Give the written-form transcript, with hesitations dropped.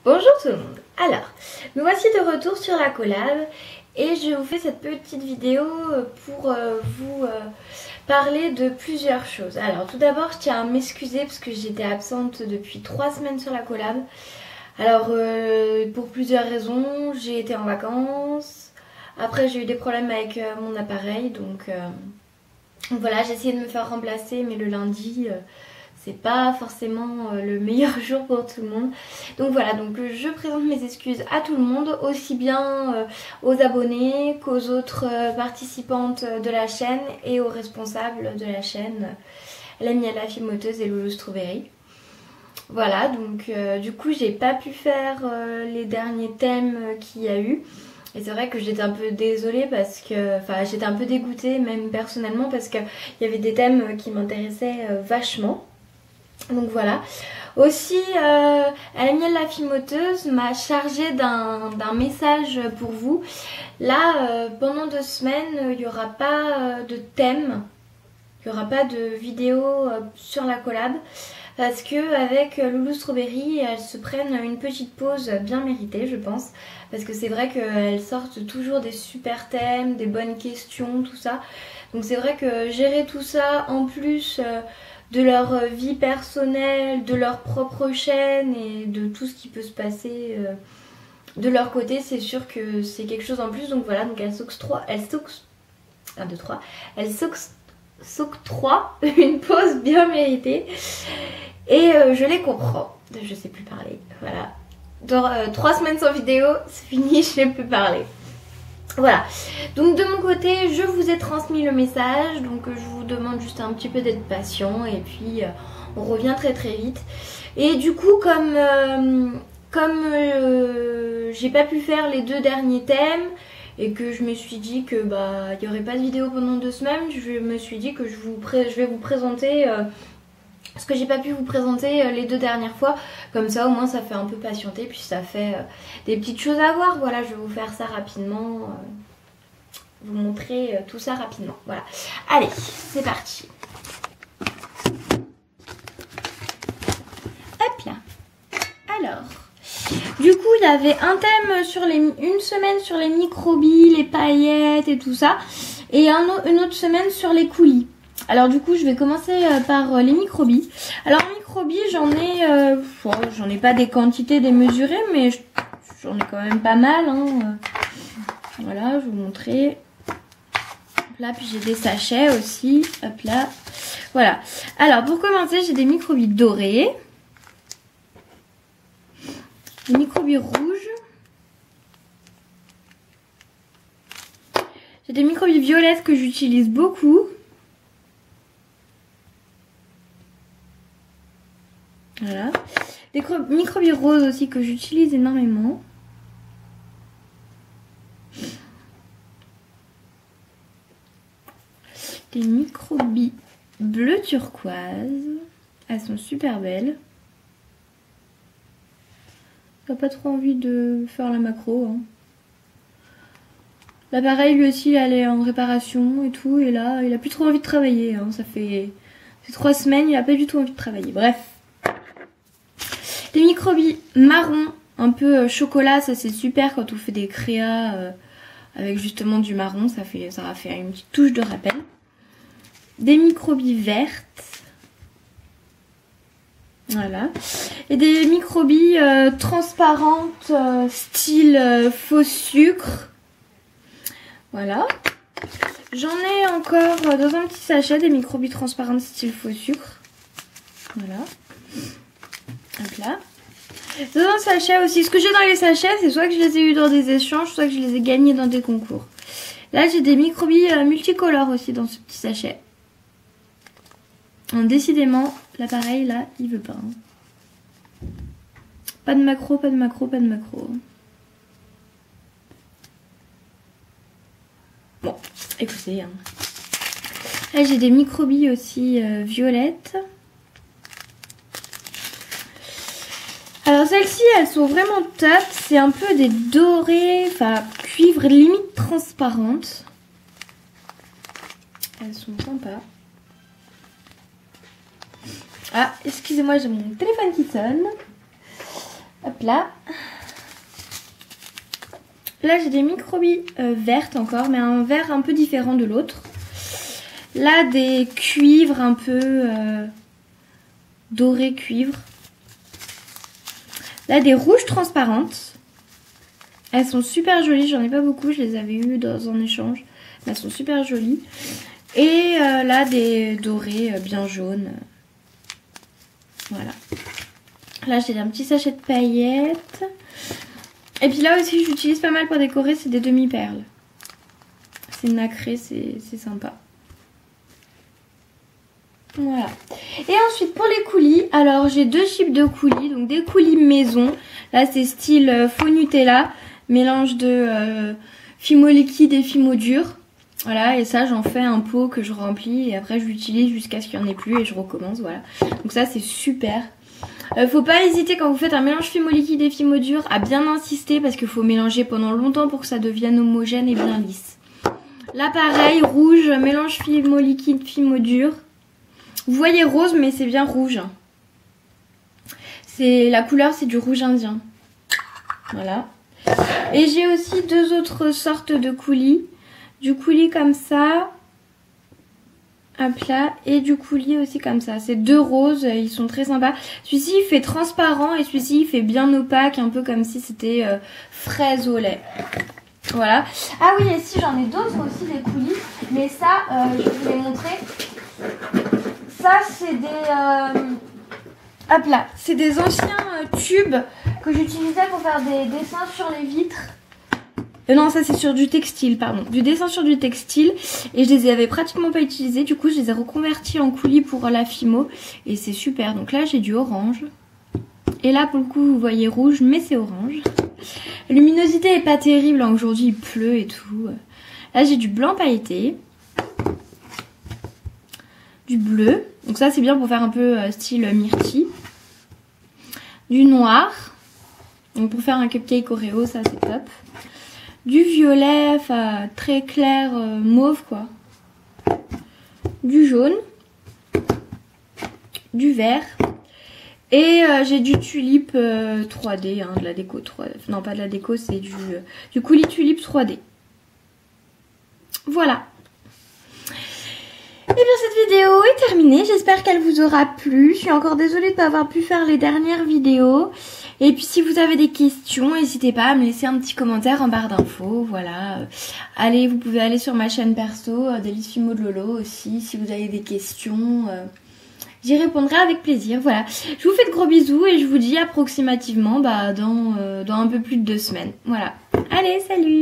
Bonjour tout le monde. Alors, nous voici de retour sur la collab et je vous fais cette petite vidéo pour vous parler de plusieurs choses. Alors tout d'abord, je tiens à m'excuser parce que j'étais absente depuis 3 semaines sur la collab. Alors pour plusieurs raisons, j'ai été en vacances, après j'ai eu des problèmes avec mon appareil, donc voilà, j'ai essayé de me faire remplacer, mais le lundi c'est pas forcément le meilleur jour pour tout le monde. Donc voilà, donc je présente mes excuses à tout le monde, aussi bien aux abonnés qu'aux autres participantes de la chaîne et aux responsables de la chaîne, Lamia la filmoteuse et Loulou Strawberry. Voilà, donc du coup j'ai pas pu faire les derniers thèmes qu'il y a eu. Et c'est vrai que j'étais un peu désolée parce que, enfin j'étais un peu dégoûtée même personnellement parce qu'il y avait des thèmes qui m'intéressaient vachement. Donc voilà. Aussi, Lamia la filmoteuse m'a chargée d'un message pour vous. Là, pendant 2 semaines, il n'y aura pas de thème, il n'y aura pas de vidéo sur la collab. Parce que avec Loulou Strawberry, elles se prennent une petite pause bien méritée, je pense. Parce que c'est vrai qu'elles sortent toujours des super thèmes, des bonnes questions, tout ça. Donc c'est vrai que gérer tout ça en plus de leur vie personnelle, de leur propre chaîne et de tout ce qui peut se passer de leur côté, c'est sûr que c'est quelque chose en plus. Donc voilà, donc elles s'octroient une pause bien méritée. Et je les comprends. Je sais plus parler. Voilà. Dans 3 semaines sans vidéo, c'est fini, je sais plus parler. Voilà. Donc de mon côté, je vous ai transmis le message. Donc je vous demande juste un petit peu d'être patient. Et puis on revient très très vite. Et du coup, comme j'ai pas pu faire les 2 derniers thèmes et que je me suis dit que il n'y aurait pas de vidéo pendant 2 semaines, je me suis dit que je vais vous présenter ce que j'ai pas pu vous présenter les 2 dernières fois. Comme ça au moins ça fait un peu patienter, puis ça fait des petites choses à voir. Voilà, je vais vous faire ça rapidement, vous montrer tout ça rapidement. Voilà, allez, c'est parti. Hop là. Alors, du coup il y avait un thème sur une semaine sur les microbilles, les paillettes et tout ça, et une autre semaine sur les coulis. Alors du coup je vais commencer par les microbilles. Alors microbilles j'en ai pas des quantités démesurées, mais j'en ai quand même pas mal hein. Voilà, je vais vous montrer. Hop là, puis j'ai des sachets aussi. Hop là. Voilà. Alors pour commencer, j'ai des microbilles dorées. Des microbilles rouges. J'ai des microbilles violettes que j'utilise beaucoup. Voilà. Des microbilles roses aussi que j'utilise énormément. Des microbilles bleu turquoise. Elles sont super belles. T'as pas trop envie de faire la macro. Hein. L'appareil lui aussi elle est en réparation et tout. Et là il a plus trop envie de travailler. Hein. Ça fait 3 semaines, il a pas du tout envie de travailler. Bref. Des microbilles marron, un peu chocolat, ça c'est super quand on fait des créas avec justement du marron, ça va faire une petite touche de rappel. Des microbilles vertes, voilà, et des microbilles transparentes style faux sucre, voilà. J'en ai encore dans un petit sachet des microbilles transparentes style faux sucre, voilà. Hop là. Dans un sachet aussi. Ce que j'ai dans les sachets, c'est soit que je les ai eu dans des échanges, soit que je les ai gagnés dans des concours. Là, j'ai des microbilles multicolores aussi dans ce petit sachet. Donc, décidément, l'appareil là, il veut pas. Hein. Pas de macro, pas de macro, pas de macro. Bon, écoutez. Hein. Là, j'ai des microbilles aussi violettes. Alors celles-ci, elles sont vraiment top. C'est un peu des dorées, enfin cuivre limite transparente. Elles sont sympas. Ah, excusez-moi, j'ai mon téléphone qui sonne. Hop Hop là. Là j'ai des microbilles vertes encore, mais un vert un peu différent de l'autre. Là des cuivres un peu doré cuivre. Là des rouges transparentes. Elles sont super jolies, j'en ai pas beaucoup, je les avais eues dans un échange. Elles sont super jolies. Et là des dorés bien jaunes. Voilà. Là j'ai un petit sachet de paillettes. Et puis là aussi j'utilise pas mal pour décorer, c'est des demi-perles. C'est nacré, c'est sympa. Voilà. Et ensuite pour les coulis, alors j'ai deux types de coulis, donc des coulis maison. Là c'est style faux Nutella, mélange de fimo liquide et fimo dur. Voilà, et ça j'en fais un pot que je remplis et après je l'utilise jusqu'à ce qu'il n'y en ait plus et je recommence, voilà. Donc ça c'est super. Faut pas hésiter quand vous faites un mélange fimo liquide et fimo dur à bien insister parce qu'il faut mélanger pendant longtemps pour que ça devienne homogène et bien lisse. Là pareil, rouge, mélange fimo liquide, fimo dur. Vous voyez rose mais c'est bien rouge. La couleur c'est du rouge indien. Voilà. Et j'ai aussi deux autres sortes de coulis. Du coulis comme ça. Hop là, et du coulis aussi comme ça. C'est deux roses, ils sont très sympas. Celui-ci il fait transparent et celui-ci il fait bien opaque, un peu comme si c'était fraise au lait. Voilà. Ah oui, et si j'en ai d'autres aussi des coulis, mais ça je vais vous les montrer. Ça c'est des hop là, c'est des anciens tubes que j'utilisais pour faire des dessins sur les vitres. Non, ça c'est sur du textile, pardon. Du dessin sur du textile. Et je les avais pratiquement pas utilisés. Du coup, je les ai reconvertis en coulis pour la fimo. Et c'est super. Donc là, j'ai du orange. Et là, pour le coup, vous voyez rouge, mais c'est orange. La luminosité est pas terrible. Hein. Aujourd'hui, il pleut et tout. Là, j'ai du blanc pailleté. Du bleu. Donc ça, c'est bien pour faire un peu style myrtille. Du noir. Donc pour faire un cupcake Oreo, ça c'est top. Du violet, enfin très clair, mauve quoi. Du jaune. Du vert. Et j'ai du tulipe 3D, hein, de la déco 3D. Non, pas de la déco, c'est du coulis tulipe 3D. Voilà. Et bien cette vidéo est terminée, j'espère qu'elle vous aura plu. Je suis encore désolée de ne pas avoir pu faire les dernières vidéos. Et puis si vous avez des questions, n'hésitez pas à me laisser un petit commentaire en barre d'infos. Voilà. Allez, vous pouvez aller sur ma chaîne perso, Délices Fimo de Lolo aussi, si vous avez des questions. J'y répondrai avec plaisir. Voilà. Je vous fais de gros bisous et je vous dis approximativement dans un peu plus de 2 semaines. Voilà. Allez, salut!